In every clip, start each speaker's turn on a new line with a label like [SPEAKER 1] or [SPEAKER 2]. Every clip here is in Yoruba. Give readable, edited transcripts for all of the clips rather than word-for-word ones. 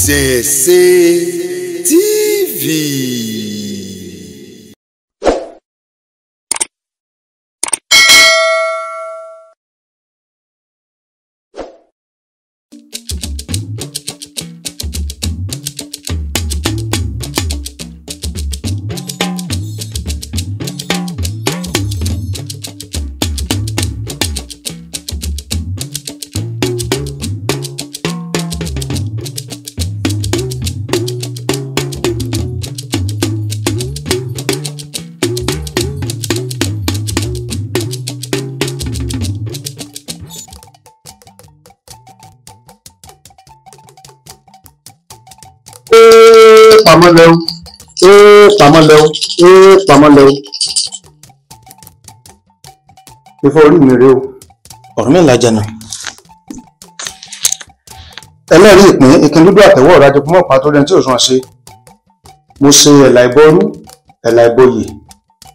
[SPEAKER 1] Ìṣẹ̀ṣe TV.
[SPEAKER 2] Pamọ́lẹ́wọ́ ìfọ̀ orí mi rèé o.
[SPEAKER 3] ọ̀rọ̀ mi làjà náà.
[SPEAKER 2] ẹlẹ́rìí ìpín ìkin dúdú àtẹ̀wọ́ ọ̀rọ̀ ajẹkùnmọ́ ọ̀pá tó rẹni tí ò sún àṣẹ. mo ṣe ẹ̀là ìbọrú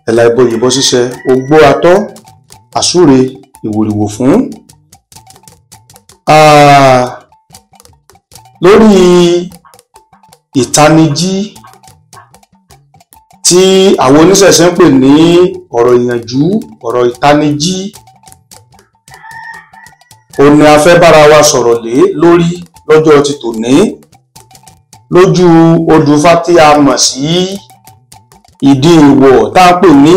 [SPEAKER 2] ẹ̀là ìbòyè bọ́ ṣíṣẹ́ ogbó atọ́ àsúre ìwòrìwò fún. lórí ìtanijí tí àwọn oníṣẹ̀ṣe ń pè ní ọ̀rọ̀ ìyànjú, ọ̀rọ̀ ìtanijí, ó ní a fẹ́ bára wa sọ̀rọ̀ lé lórí lọ́jọ́ ti tòní lójú odùfá tí a mọ̀ sí ìdí ìwọ̀ tá à ń pè ní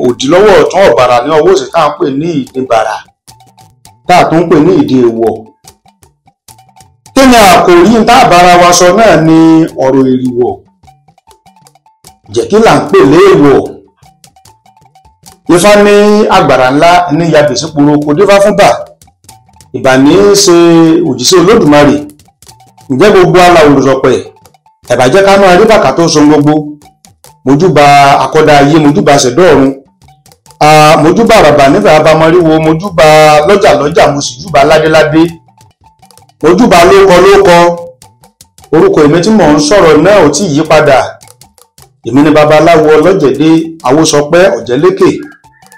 [SPEAKER 2] òdì lọ́wọ́ ọ̀tún ọ̀bàrà ní ọwọ́ òsì tá à ń pè ní ìdí bàrà tá à tún ń pè ní ìdí ìwọ̀. kí ni àkòrí tá a bára wa sọ náà ni ọ̀rọ̀ ìrìwọ̀. Jẹ́ kí là ń pè léèwọ̀. Ifá ní àgbàrá ńlá ní yabèsí poro kò dífá fún bà ìbà ní ṣe òjíṣẹ́ Olódùmarè. Ǹjẹ́ gbogbo ala olùsọpẹ̀ ẹ̀bàjẹ́ ká máa rí bàkà tó so gbogbo mojúbà akọ́dá ayé mojúbà ṣẹ̀dọ́ ọ̀run mojúbà bàbà nífẹ̀ẹ́ abamọ́ríwo mojúbà lọ́jà mo sì júbà ládéládé mojúbà lókọ orúkọ èmi tí mò ń sọ̀rọ̀ náà ò tí ì yí padà. Èmi ni babaláwo ọlọ́jẹ̀dé awósọpẹ́ ọ̀jẹ̀lékè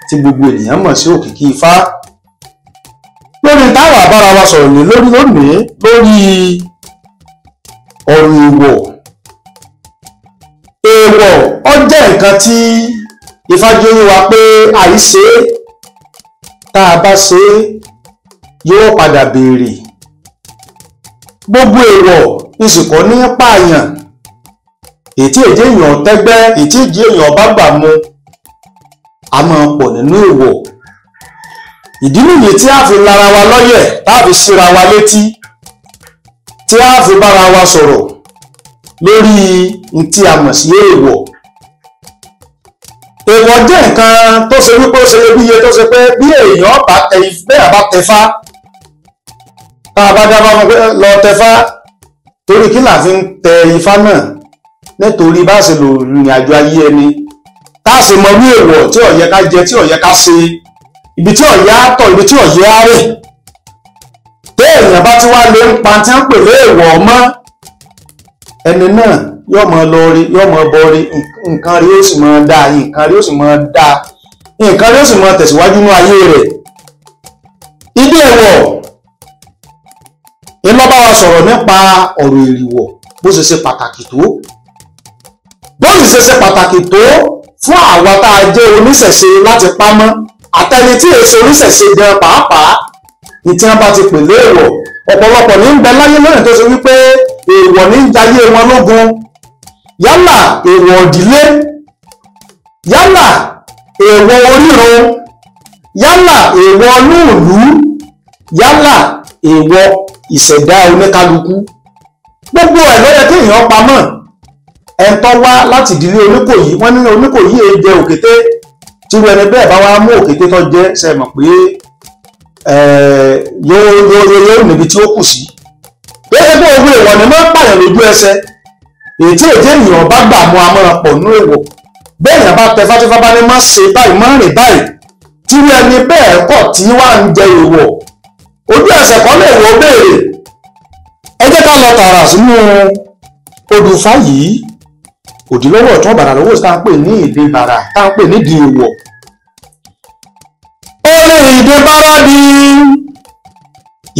[SPEAKER 2] tí gbogbo ènìyàn mọ̀ sí òkìkí ifá. Lórí táwọn àbára wa sọ̀rọ̀ ní lórí lónìí lórí ọ̀rọ̀ èèwọ̀. Èèwọ̀ ó jẹ́ nǹkan tí ifá jẹ́ yé wa pé àìṣe tá a bá ṣe yóò padà béèrè. Gbogbo èèwọ̀ ìsìnkọ́ ní pààyàn. Ètí èjé èèyàn tẹ́gbẹ́ ètí èjé èèyàn bá gbà mu a máa pọ̀ nínú èèwọ̀. Ìdí nìyí tí a fi lara wa lọ́yẹ̀ tá a fi síra wa létí tí a fi bára wa sọ̀rọ̀ lórí n tí a mọ̀ sí èèwọ̀. Èèwọ̀ jẹ́ nǹkan tó ṣe wípé ó ṣe iyebíye tó ṣe pé bí èèyàn bá tẹfá tá a bá dábàá wọn pé lọ tẹfá torí kí là fi ń tẹ ifá náà nítorí bá ṣe lò rìnrìn àjò ayé ẹni tá a sì mọ ní èèwọ̀ tí ó yẹ ká jẹ tí ó yẹ ká ṣe ibi tí ó yẹ á tọ̀ ibi tí ó yẹ á rìn téèyàn bá ti wá lé ń pa tí wọ́n pè lé èèwọ̀ mọ́ ẹni náà yóò mọ lọ rí yóò mọ bọ rí nǹkan rí ó sì mọ dáa nǹkan rí ó sì mọ dáa nǹkan rí ó sì mọ tẹ̀síwájú ní ayé rẹ̀. Ibi èèwọ̀ iná bá wa sọ̀rọ̀ nípa ọ̀rọ̀ ìrìwọ̀ bó ṣe ṣe pàtàkì tó bó sì ṣe pàtàkì tó fún àwa tá a jẹ́ oníṣẹ̀ṣe láti pamọ́ àtẹni tí èso oníṣẹ̀ṣe gan pàápàá ní tí wọ́n bá ti pè léèwọ̀. Ọ̀pọ̀lọpọ̀ ní ń bẹ láyé lónìí tó ṣe wípé èèwọ̀ ní ń jayé wọn lógun yálà èèwọ̀ ìdílé yálà èèwọ̀ orírun yálà èèwọ̀ olúùlú yálà èèwọ̀ ìṣẹ̀dá oníkálukú. Gbogbo ẹ̀ ló yẹ kí èèyàn pamọ́. Ẹ̀ńtọ́ wá láti ìdílé Oníkòyí wọ́n ní Oníkòyí èé jẹ òkété tí irú ẹni bẹ́ẹ̀ bá wá mú òkété tó jẹ́ ṣe mọ̀ pé yóò níbi tí ó kù sí. Gẹ́gẹ́ bí owó èèwọ̀ ni máa ń pààyàn lójú ẹsẹ̀ èyí tí èdè ènìyàn bá gbà mú amọ̀ràn pọ̀ nínú èèwọ̀. Bẹ́ẹ̀ yẹn bá tẹ fátífá bá ní má ṣe báyìí má rìn báyìí tí irú ẹni bẹ́ẹ̀ kọ̀ tí wà ń jẹ èèwọ̀ ojú ẹsẹ̀ kan lè wọ béèrè. Ẹ jẹ́ ká lọ tààrà sínú odùfá yìí òdì lọ́wọ́ ọ̀tún ọ̀bàrà lọ́wọ́ tá à ń pè ní ìdí bàrà tá à ń pè ní ìdí èèwọ̀. Orin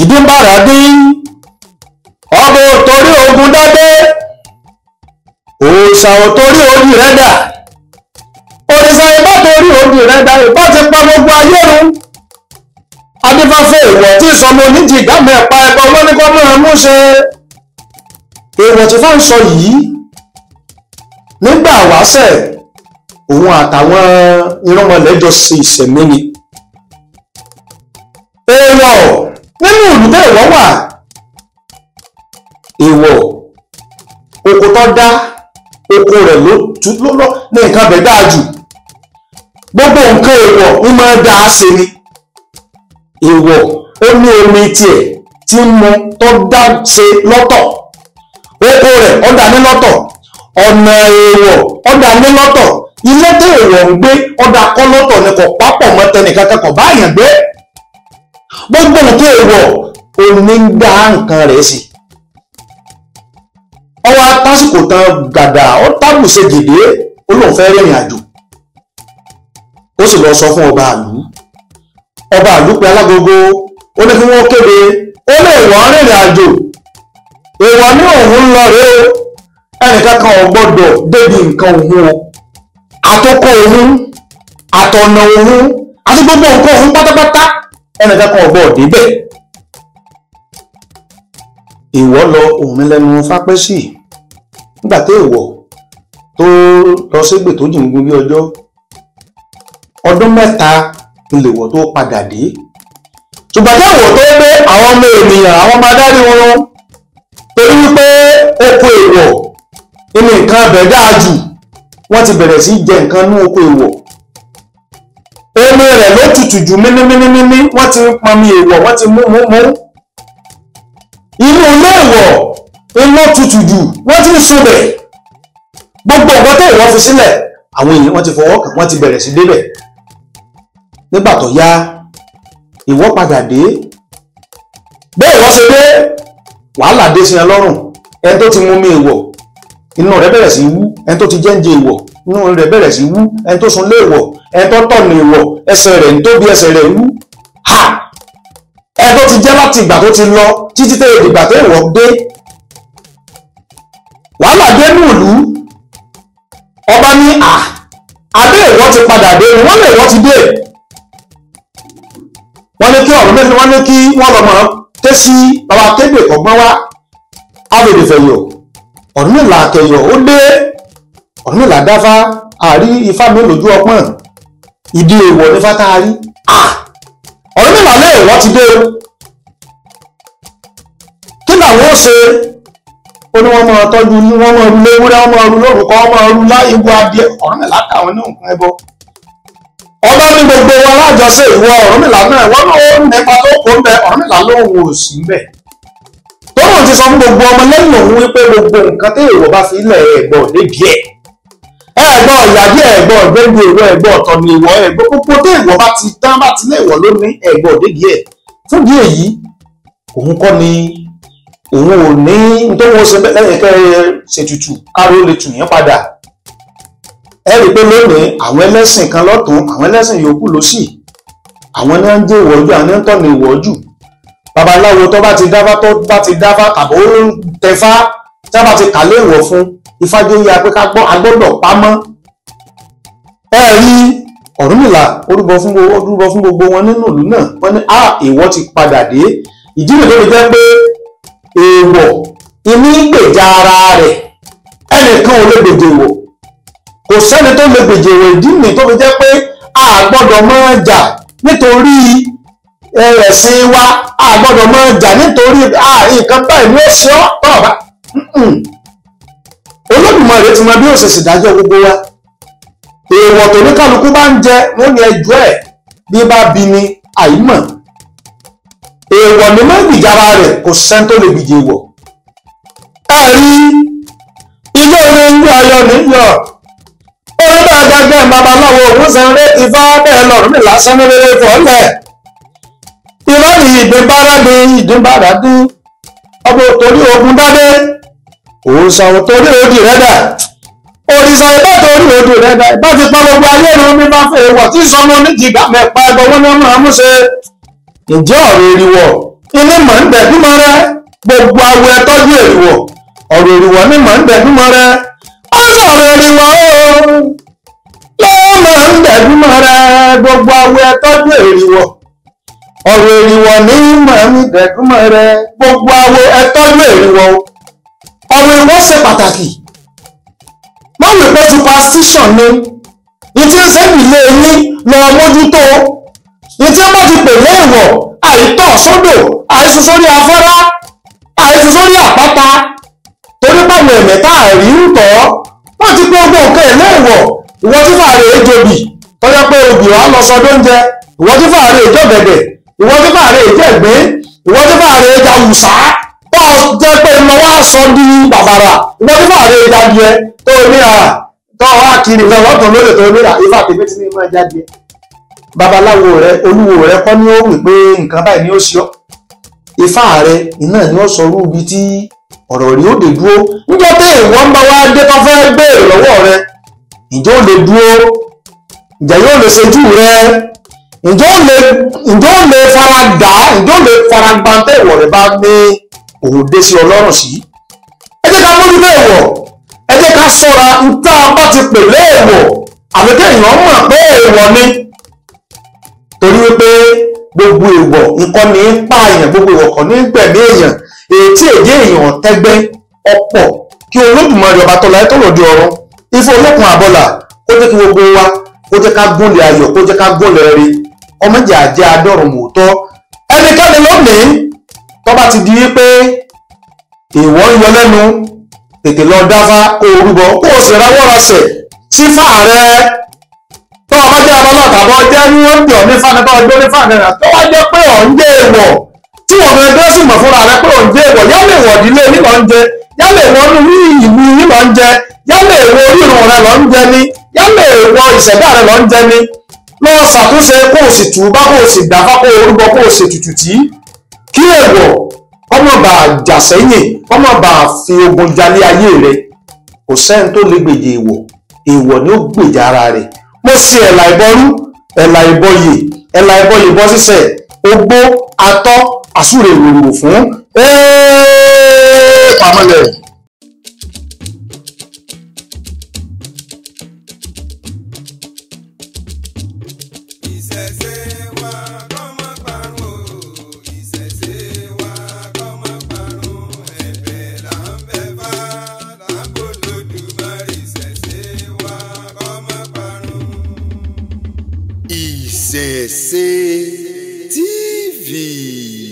[SPEAKER 2] ìdí bàrà di ọbọ̀ torí ogun ogun dádé òòṣà ò torí orí rẹ̀ dà òrìṣà ìbá torí orí rẹ̀ dà ìbá ti pa gbogbo ayé run adífáfẹ́ ìwọ̀ tí sọmọ oníjì ìdámẹ́ ẹ̀pá ẹ̀kọ́ lóníkọ́ mọ́ mú ṣe èèwọ̀ tí fà ń sọ yìí nígbà wáṣẹ̀ òun àtàwọn irúnmọlẹ́jọ ṣe ìṣẹ̀mí ni èèwọ̀ nínú ìlúdé ìwọ̀ wà èèwọ̀ oko tó dá oko rẹ̀ ló ní nǹkan bẹ̀ dáa jù gbogbo nǹkan èèwọ̀ ń máa dá a ṣe ni èèwọ̀ ó ní omi tiẹ̀ tí ń mu tó dá ṣe lọ́tọ̀ oko rẹ̀ ó dá ní lọ́tọ̀ ọ̀nà èèwọ̀ ó dá ní lọ́tọ̀ ilé tó èèwọ̀ ń gbé ó dá kọ́ lọ́tọ̀ ni kò pápọ̀ mọ́ tẹnìkan kẹ́kọ̀ọ́ báyàn gbé gbogbo nǹkan èèwọ̀ omi ń dá nǹkan rẹ̀ sí ọwọ́ tásìkò tán gàdà ó tábùṣe gèdè ó lóun fẹ́ rìnrìn àjò ó sì lọ sọ fún ọba àlú pé alágogo ó ní kí wọ́n kéde ó lè wọ́n rìnrìn àjò èèwọ̀ ní òun lọ rèé o ẹnìkan kan ò gbọ́dọ̀ débi nǹkan òun o àtòkò òun àtọ̀nà òun àti gbogbo nǹkan òun pátápátá ẹnìkan kan ò gbọ́dọ̀ débẹ̀ èèwọ̀ lọ òun lẹ́nu fápẹ́sì nígbà tí èèwọ̀ tó lọ ségbè tó jìngún bí ọdún mẹ́ta ìlèwọ̀ tó padà dé ṣùgbọ́n tí èèwọ̀ tó dé àwọn ọmọ ènìyàn àwọn ọmọ adarí wọn torí wípé oko èèwọ̀ inú nǹkan abẹ̀ dáa jù wọ́n ti bẹ̀rẹ̀ sí jẹ nǹkan ní oko èèwọ̀ omi rẹ̀ ló tutù jù mímímímí wọ́n ti pọnmi èèwọ̀ wọ́n ti mú inú ilé èèwọ̀ iná tutù jù wọ́n ti ń sunbẹ̀ gbogbo nǹkan tó èèwọ̀ fi sílẹ̀ àwọn èèyàn wọ́n ti fọwọ́ kàn wọ́n ti bẹ̀rẹ̀ sí débẹ̀ nígbà tó yá èèwọ̀ padà dé bẹ́ẹ̀ wọ́n ṣe dé wàhálà dé sí ẹ lọ́rùn ẹni tó ti mú mi èèwọ̀ inú rẹ̀ bẹ̀rẹ̀ sí wú ẹni tó ti jẹ́ǹjẹ èèwọ̀ inú rẹ̀ bẹ̀rẹ̀ sí wú ẹni tó sùn lé èèwọ̀ ẹni tó tọ̀nà èèwọ̀ ẹsẹ̀ rẹ̀ ń tóbi ẹsẹ̀ rẹ̀ wú ha ẹni tó ti jẹ́ láti ìgbà tó ti lọ títí tẹ́ ìgbà tó èèwọ̀ dé wàhálà dé ní ìlú ọba ní àbẹ́ èèwọ̀ ti padà dé wọ́n lè wọ́n ti dé wọ́n ní kí ọ̀rọ̀ mẹ́rin wọ́n ní kí wọ́n lọ mọ̀ ké sí bàbá kébè ọgbọ́n wá ábèdèfẹ̀yọ̀ Ọ̀rúnmìlà akẹyọ̀ ó dé Ọ̀rúnmìlà dáfá àrí ifá mi lójú ọpọ́n ìdí èèwọ̀ ní fátá rí Ọ̀rúnmìlà lé èèwọ̀ ti dé kí làwọn ó ṣe ó ní wọ́n máa tọ́jú wọ́n máa rú léwúrẹ́ wọ́n máa rú lórúkọ wọ́n máa rú láì ibu adìẹ Ọ̀rúnmìlà káwọn ní nǹkan ẹbọ ọba ní gbogbo wọn lájọṣe ìwọ Ọ̀rúnmìlà náà wọ́n náà ó nípa tó kó ń bẹ Ọ̀rúnmìlà lóhùn ò sí ń bẹ tóun ti sọ fún gbogbo ọmọ lẹ́yìn òun wípé gbogbo nǹkan tí èèwọ̀ bá fi ilẹ̀ ẹ̀gbọ́n débi ẹ̀gbọ́n ìyájí ẹ̀gbọ́n gbẹ́gbẹ́ ìwọ ẹ̀gbọ́n ọ̀tọ̀ ni ìwọ ẹ̀gbọ́n gbogbo tí èèwọ̀ bá ti tán bá ti lé ìwọ̀ lónìí ẹ̀gbọ́n débi ẹ̀ fún bí èyí òun kọ́ ni òun ò ní tó wọ́n ṣe lẹ́yìn kẹ́ ṣètùtù káró lè tù yẹn padà ẹ rí i pé lónìí àwọn ẹlẹ́sìn kan lọ́tún àwọn ẹlẹ́sìn yòókù ló sì àwọn ní ń jẹ́ ìwọ̀jú àwọn ní ń tọ̀nà ìwọ̀jú babaláwo tó bá ti dáfá tàbí ó ń tẹfá tí a bá ti kà léèwọ̀ fún Ifájó yá pé ká gbọ́ agbọ́dọ̀ pamọ́ ẹ rí Ọ̀rúnmìlà orúbọ fún gbogbo wọn nínú ìlú náà wọ́n ní èèwọ̀ ti padà dé ìdí nìyí tó fi jẹ́ pé èèwọ̀ ìní gbèjà ara rẹ̀ ẹnìkan ò lè gbèjà èèwọ̀ kò sẹ́ni tó lè gbèjà èèwọ̀ ìdí nìyí tó fi jẹ́ pé a gbọ́dọ̀ máa jà nítorí ẹ̀sìn wa a gbọ́dọ̀ máa jà nítorí nǹkan báyìí ló ṣe ọ́ tọ́ọ̀bá Olódùmarè ti mọ bí òṣèṣì dájọ́ gbogbo wa èèwọ̀ tó ní kálukú bá ń jẹ wọ́n ní ẹjọ́ ẹ̀ bí bá bí ni àìmọ̀ èèwọ̀ ní máa ń gbìjára rẹ̀ kò sẹ́ni tó lè gbìjì èèwọ̀ ẹ rí ilé orin ń yọ ayọ̀ níyọ̀ orin bá gbàgbẹ́ babaláwo òun sanre Ifá bẹ́ẹ̀ lọ́rùnmìlà sanre rere fọ́lẹ̀ irọ́ ni ìdínbáradé ọgbọ́ torí ogun dádé òòṣà torí òdì rẹ̀ dà òrìṣà ìbá torí òdì rẹ̀ dà ìbá ti pọ́ gbogbo ayé ìrún mi bá fẹ́ wọ̀ tí sọmọ oníjìgá mẹ́pa ẹgbẹ́ wọn ní ọmọ àmúṣe ǹjẹ́ ọ̀rọ̀ èríwọ̀ ilé mọ̀ ń bẹ̀ bímọ rẹ gbogbo awo ẹtọ́jú èríwọ̀ ọ̀rọ̀ èríwọ̀ ní mọ̀ ń dẹ̀dúmọ̀ rẹ ó sọ̀rọ̀ èríwọ̀ ó mọ̀ ń dẹ̀dúmọ̀ rẹ gbogbo awo ẹ tọ́jú èríwọ̀ ọ̀rọ̀ èríwọ̀ ní mọ̀ ń dẹ̀dúmọ̀ rẹ gbogbo awo ẹ tọ́jú èríwọ̀ ọ̀rọ̀ èríwọ̀ ṣe pàtàkì wọ́n wí pé superstition ni ìtí ń sẹ́yìn ilé yín lọ mójútó ìtí wọ́n ti pè léèwọ̀ àìtọ́ sódò àìsùn sórí afárá àìsùn sórí àpáta torí pàmò ẹ̀mẹ́ta àìrí ń tọ́ wọ́n ti pé ogún nǹkan ẹ̀ léèwọ̀ ìwọ tí fàárẹ̀ èjòbì tọ́jọ́ pé obì wà lọ sọdọ́ oúnjẹ ìwọ tí fàárẹ̀ èjọ̀gẹ̀dẹ̀ ìwọ tí fàárẹ̀ èjẹ̀gbín ìwọ tí fàárẹ̀ èjà wùsà tó jẹ́ pé lọ́wọ́ aṣọ di bàbàrà ìwọ tí fàárẹ̀ èjà díẹ̀ tó ní à tó wá kiri náà lọ́tọ̀ lóde tó ní à ifá tèmi tí ní mọ́ ẹja díẹ̀ babaláwo rẹ olúwo rẹ kọ́ ní ó wí pé nǹkan báyìí ni ó ṣe ọ́ ifá rẹ iná ni ó sọ rú ibi tí ọ̀rọ̀ rí ó lè dúró níjọ́ pé ìwọ́n bá wá dé tó fẹ́ béèrè lọ́wọ́ rẹ ǹjẹ́ ó lè dúró ǹjẹ́ yóò lè ṣojú rẹ ǹjẹ́ ó lè fara dà ǹjẹ́ ó lè fara gbantẹ́ ìwọ̀ rẹ bá ní òun dé sí ọlọ́run sí ẹ jẹ́ ká mójú bẹ́ẹ̀ wọ̀ ẹ jẹ́ ká ṣọ́ra níta bá ti pè léèwọ̀ àbí kéèyàn mọ̀ pé èèwọ̀ ni torí wípé gbogbo èèwọ̀ nǹkan ní í pààyàn gbogbo èèwọ̀ kan ní í gbẹ̀mí èèyàn èyí tí èdè èèyàn tẹ́gbẹ́ ọ̀pọ̀ kí Olódùmarè ọba tọ́lá tó lòdì ọ̀run Ifá olókun àbọ̀là kó jẹ́ kí gbogbo wa kó jẹ́ ká gúnlẹ̀ ayọ̀ kó jẹ́ ká gúnlẹ̀ rí ọmọdé àjẹ́ adọ́run mòótọ́ ẹnikẹ́ni lónìí tó bá ti di wípé èèwọ̀ ń yọ lẹ́nu tètè lọ dáfá kó o rúbọ kó o sì rawọ́ rasẹ̀ sí fàárẹ̀ tó o bá jẹ́ abọ́lọ́ta bọ́ jẹ́ ní wọ́n pè ọ́ ní fáni tó o gbé ní fáni rẹ̀ tó wá jẹ́ pé ọ̀ ń jẹ́ èèwọ̀ tí wọ́n fẹ́ gbé sì mọ̀ fúnra rẹ̀ pé ọ̀ ń jẹ́ èèwọ̀ yálẹ̀ ìwọ̀ ìdílé yín lọ ń jẹ yálẹ̀ ìwọ̀ inú ìlú yín lọ ń jẹ yálẹ̀ ìwọ̀ orírun rẹ̀ lọ ń jẹ ní yálẹ̀ ìwọ̀ ìṣẹ̀dá rẹ̀ lọ ń jẹ ní lọ ṣàtúnṣe kó o sì túbá kó o sì dáfá kó o rúbọ kó o sì tutù tí kí èèwọ̀ ọmọ bá jà sẹ́yìn ọmọ bá fi ogun jalè ayé rẹ̀ kò sẹ́ni tó lè gbèjà èèwọ̀ ni ó gbèjà ara rẹ̀ mo ṣe ẹ̀là ìbọrú ẹ̀là ìbọyè ẹ̀là ìbọyè bọ́ sísẹ̀ ogbó atọ́ àsúrè ìròrò fún pamọ́lẹ̀.
[SPEAKER 1] Ìṣẹ̀ṣe TV.